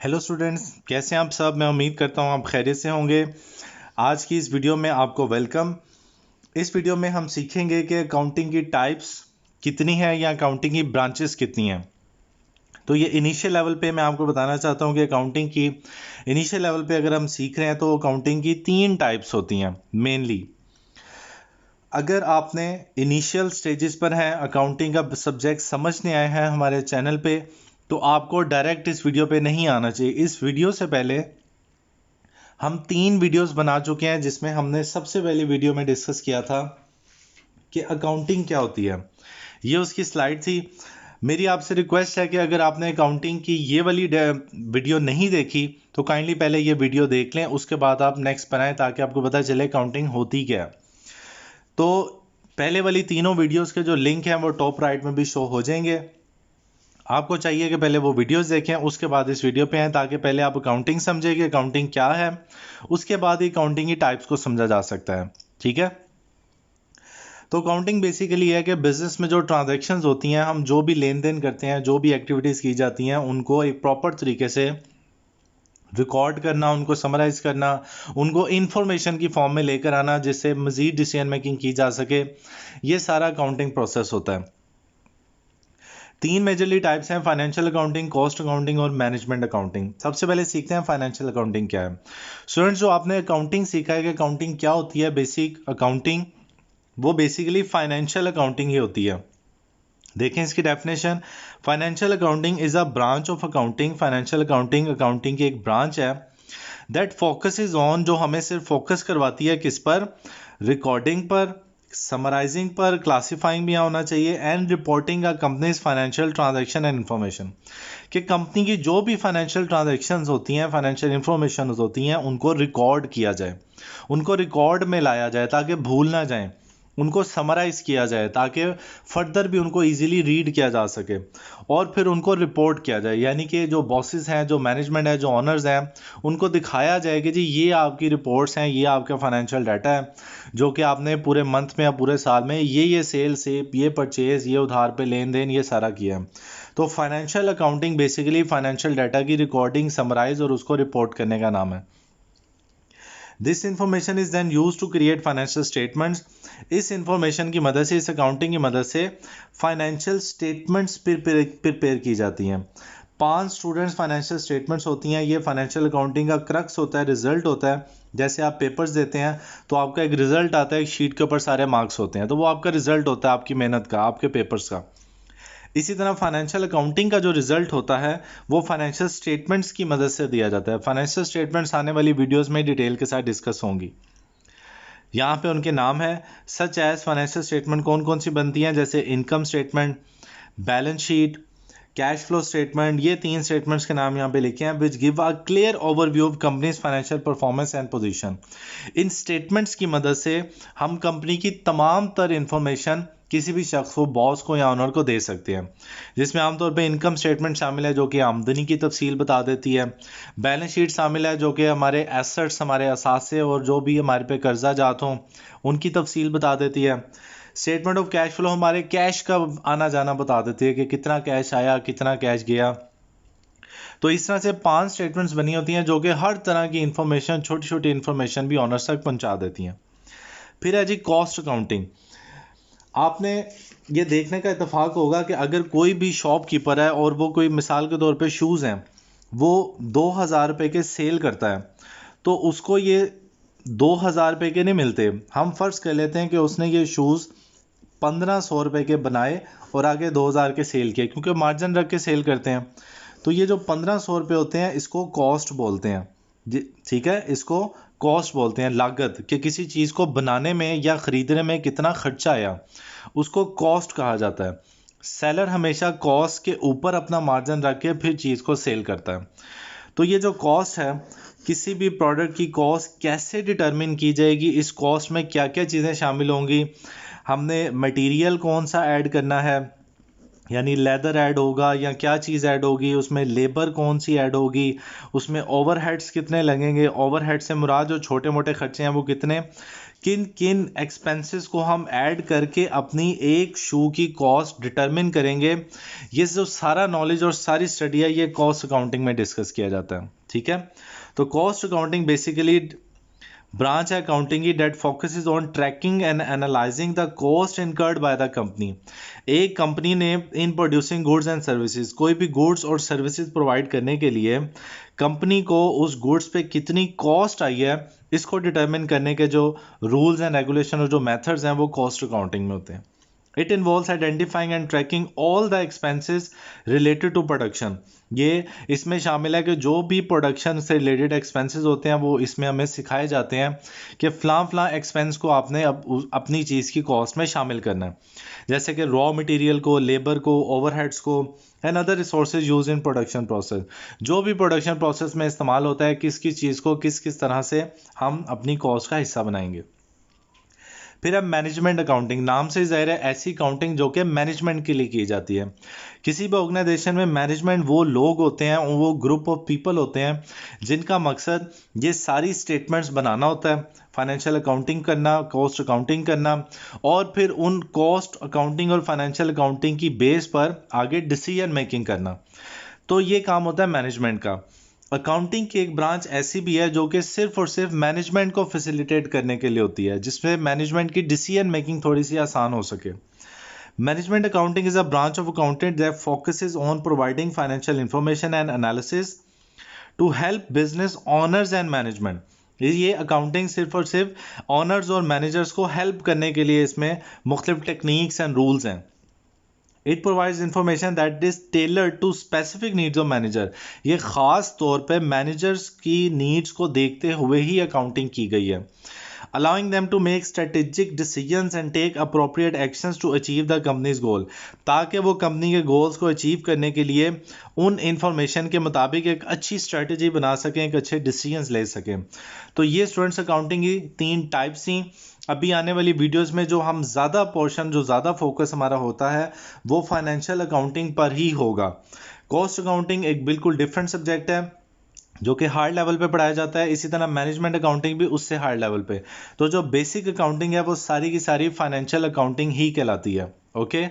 Hello students, कैसे हैं आप सब। मैं उम्मीद करता हूं आप खैरियत से होंगे। आज की इस वीडियो में आपको वेलकम। इस वीडियो में हम सीखेंगे कि अकाउंटिंग की टाइप्स कितनी है या अकाउंटिंग की ब्रांचेस कितनी हैं। तो ये इनिशियल लेवल पे मैं आपको बताना चाहता हूं कि अकाउंटिंग की इनिशियल लेवल पे अगर हम सीख रहे हैं तो अकाउंटिंग की 3 टाइप्स होती हैं मेनली। अगर आपने इनिशियल स्टेजेस पर हैं, अकाउंटिंग का सब्जेक्ट समझने आए हैं हमारे चैनल पे, तो आपको डायरेक्ट इस वीडियो पे नहीं आना चाहिए। इस वीडियो से पहले हम 3 वीडियोस बना चुके हैं जिसमें हमने सबसे पहली वीडियो में डिस्कस किया था कि अकाउंटिंग क्या होती है। ये उसकी स्लाइड थी। मेरी आपसे रिक्वेस्ट है कि अगर आपने अकाउंटिंग की ये वाली वीडियो नहीं देखी तो काइंडली पहले ये वीडियो देख लें, उसके बाद आप नेक्स्ट बनाएं ताकि आपको पता चले अकाउंटिंग होती क्या है। तो पहले वाली तीनों वीडियोस के जो लिंक हैं वो टॉप राइट में भी शो हो जाएंगे। आपको चाहिए कि पहले वो वीडियोस देखें, उसके बाद इस वीडियो पे आएँ ताकि पहले आप अकाउंटिंग समझें कि अकाउंटिंग क्या है, उसके बाद ही अकाउंटिंग की टाइप्स को समझा जा सकता है। ठीक है। तो अकाउंटिंग बेसिकली है कि बिजनेस में जो ट्रांजैक्शंस होती हैं, हम जो भी लेन देन करते हैं, जो भी एक्टिविटीज़ की जाती हैं, उनको एक प्रॉपर तरीके से रिकॉर्ड करना, उनको समराइज करना, उनको इंफॉर्मेशन की फॉर्म में लेकर आना जिससे मज़ीद डिसीजन मेकिंग की जा सके। ये सारा अकाउंटिंग प्रोसेस होता है। 3 मेजरली टाइप्स हैं: फाइनेंशियल अकाउंटिंग, कॉस्ट अकाउंटिंग और मैनेजमेंट अकाउंटिंग। सबसे पहले सीखते हैं फाइनेंशियल अकाउंटिंग क्या है। स्टूडेंट्स, जो आपने अकाउंटिंग सीखा है कि अकाउंटिंग क्या होती है, बेसिक अकाउंटिंग वो बेसिकली फाइनेंशियल अकाउंटिंग ही होती है। देखें इसकी definition. Financial accounting is a branch of accounting. Financial accounting accounting की एक ब्रांच है दैट फोकसेस ऑन, जो हमें सिर्फ फोकस करवाती है किस पर, रिकॉर्डिंग पर, समराइजिंग पर, क्लासिफाइंग भी होना चाहिए, and reporting a companies financial transaction and information. कि कंपनी की जो भी फाइनेंशियल ट्रांजैक्शंस होती हैं, फाइनेंशियल इंफॉर्मेशन होती हैं, उनको रिकॉर्ड किया जाए, उनको रिकॉर्ड में लाया जाए ताकि भूल ना जाए, उनको समराइज किया जाए ताकि फर्दर भी उनको इजीली रीड किया जा सके, और फिर उनको रिपोर्ट किया जाए। यानी कि जो बॉसेस हैं, जो मैनेजमेंट है, जो ऑनर्स हैं, उनको दिखाया जाए कि जी ये आपकी रिपोर्ट्स हैं, ये आपका फाइनेंशियल डाटा है जो कि आपने पूरे मंथ में या पूरे साल में ये सेल से, ये परचेज, ये उधार पे लेन देन, ये सारा किया है। तो financial accounting basically financial data की रिकॉर्डिंग, समराइज और उसको रिपोर्ट करने का नाम है। This information is then use to create financial statements. इस इंफॉर्मेशन की मदद से, इस अकाउंटिंग की मदद से फाइनेंशियल स्टेटमेंट्स प्रिपेयर की जाती हैं। 5 स्टूडेंट्स फाइनेंशियल स्टेटमेंट्स होती हैं। ये फाइनेंशियल अकाउंटिंग का क्रक्स होता है, रिजल्ट होता है। जैसे आप पेपर्स देते हैं तो आपका एक रिजल्ट आता है, एक शीट के ऊपर सारे मार्क्स होते हैं, तो वो आपका रिजल्ट होता है आपकी मेहनत का, आपके पेपर्स का। इसी तरह फाइनेंशियल अकाउंटिंग का जो रिजल्ट होता है वो फाइनेंशियल स्टेटमेंट्स की मदद से दिया जाता है। फाइनेंशियल स्टेटमेंट्स आने वाली वीडियोस में डिटेल के साथ डिस्कस होंगी। यहाँ पे उनके नाम है, सच एज फाइनेंशियल स्टेटमेंट कौन कौन सी बनती हैं, जैसे income statement, balance sheet, cash flow statement. ये 3 स्टेटमेंट्स के नाम यहाँ पे लिखे हैं, which give a clear overview of companies financial performance and position. In statements की मदद से हम कंपनी की तमाम तर इंफॉर्मेशन किसी भी शख्स को, बॉस को या ऑनर को दे सकते हैं, जिसमें आमतौर पे इनकम स्टेटमेंट शामिल है जो कि आमदनी की तफसील बता देती है। बैलेंस शीट शामिल है जो कि हमारे एसेट्स, हमारे असासे और जो भी हमारे पे कर्जा जात हों उनकी तफसील बता देती है। स्टेटमेंट ऑफ कैश फ्लो हमारे कैश का आना जाना बता देती है कि कितना कैश आया, कितना कैश गया। तो इस तरह से 5 स्टेटमेंट्स बनी होती हैं जो कि हर तरह की इंफॉर्मेशन, छोटी छोटी इंफॉर्मेशन भी ऑनर्स तक पहुंचा देती हैं। फिर है जी कॉस्ट अकाउंटिंग। आपने ये देखने का इत्तेफाक होगा कि अगर कोई भी शॉपकीपर है और वो कोई, मिसाल के तौर पे शूज़ हैं, वो 2,000 रुपये के सेल करता है, तो उसको ये 2,000 रुपये के नहीं मिलते। हम फ़र्ज़ कर लेते हैं कि उसने ये शूज़ 1,500 रुपये के बनाए और आगे 2,000 के सेल किए, क्योंकि मार्जिन रख के सेल करते हैं। तो ये जो 1,500 रुपये होते हैं इसको कॉस्ट बोलते हैं जी। ठीक है, इसको कॉस्ट बोलते हैं, लागत, कि किसी चीज़ को बनाने में या ख़रीदने में कितना खर्चा आया, उसको कॉस्ट कहा जाता है। सेलर हमेशा कॉस्ट के ऊपर अपना मार्जिन रख के फिर चीज़ को सेल करता है। तो ये जो कॉस्ट है, किसी भी प्रोडक्ट की कॉस्ट कैसे डिटरमिन की जाएगी, इस कॉस्ट में क्या क्या चीज़ें शामिल होंगी, हमने मटेरियल कौन सा ऐड करना है, यानी लेदर ऐड होगा या क्या चीज़ ऐड होगी, उसमें लेबर कौन सी ऐड होगी, उसमें ओवरहेड्स कितने लगेंगे, ओवरहेड से मुराद जो छोटे मोटे खर्चे हैं वो कितने, किन किन एक्सपेंसेस को हम ऐड करके अपनी एक शू की कॉस्ट डिटरमिन करेंगे। ये जो सारा नॉलेज और सारी स्टडी है ये कॉस्ट अकाउंटिंग में डिस्कस किया जाता है। ठीक है, तो cost accounting basically branch accounting that focuses on tracking and analyzing the cost incurred by the company। एक कंपनी ने in producing goods and services, कोई भी गुड्स और सर्विसेज प्रोवाइड करने के लिए कंपनी को उस गुड्स पे कितनी कॉस्ट आई है, इसको डिटरमिन करने के जो रूल्स एंड रेगुलेशन और जो मेथड्स हैं वो कॉस्ट अकाउंटिंग में होते हैं। It involves identifying and tracking all the expenses related to production. ये इसमें शामिल है कि जो भी प्रोडक्शन से रिलेटेड एक्सपेंसेस होते हैं वो इसमें हमें सिखाए जाते हैं कि फ़लाँ एक्सपेंस को आपने अपनी चीज़ की कॉस्ट में शामिल करना है, जैसे कि रॉ मटेरियल को, लेबर को, ओवरहेड्स को and other resources use in production process. जो भी प्रोडक्शन प्रोसेस में इस्तेमाल होता है, किस किस चीज़ को किस किस तरह से हम अपनी कॉस्ट का हिस्सा बनाएंगे। फिर अब मैनेजमेंट अकाउंटिंग, नाम से ज़ाहिर है ऐसी अकाउंटिंग जो कि मैनेजमेंट के लिए की जाती है। किसी भी ऑर्गेनाइजेशन में मैनेजमेंट वो लोग होते हैं, वो ग्रुप ऑफ पीपल होते हैं जिनका मकसद ये सारी स्टेटमेंट्स बनाना होता है, फाइनेंशियल अकाउंटिंग करना, कॉस्ट अकाउंटिंग करना, और फिर उन कॉस्ट अकाउंटिंग और फाइनेंशियल अकाउंटिंग की बेस पर आगे डिसीजन मेकिंग करना। तो ये काम होता है मैनेजमेंट का। अकाउंटिंग की एक ब्रांच ऐसी भी है जो कि सिर्फ और सिर्फ मैनेजमेंट को फैसिलिटेट करने के लिए होती है, जिसमें मैनेजमेंट की डिसीजन मेकिंग थोड़ी सी आसान हो सके। Management accounting is a branch of accounting that focuses on providing financial information and analysis to help business owners and management. ये अकाउंटिंग सिर्फ और सिर्फ ऑनर्स और मैनेजर्स को हेल्प करने के लिए इसमें मुख्तलिफ टेक्निक्स एंड रूल्स हैं। It provides information that is tailored to specific needs of manager. ये ख़ास तौर पे मैनेजर्स की नीड्स को देखते हुए ही अकाउंटिंग की गई है। Allowing them to make strategic decisions and take appropriate actions to achieve the company's goal, ताकि वो कंपनी के गोल्स को अचीव करने के लिए उन इंफॉर्मेशन के मुताबिक एक अच्छी स्ट्रेटजी बना सकें, एक अच्छे डिसीजंस ले सकें। तो ये स्टूडेंट्स अकाउंटिंग की 3 टाइप्स थी। अभी आने वाली वीडियोस में जो हम ज़्यादा पोर्शन, जो ज़्यादा फोकस हमारा होता है वो फाइनेंशियल अकाउंटिंग पर ही होगा। कॉस्ट अकाउंटिंग एक बिल्कुल डिफरेंट सब्जेक्ट है जो कि हार्ड लेवल पे पढ़ाया जाता है, इसी तरह मैनेजमेंट अकाउंटिंग भी उससे हार्ड लेवल पे। तो जो बेसिक अकाउंटिंग है वो सारी की सारी फाइनेंशियल अकाउंटिंग ही कहलाती है। ओके।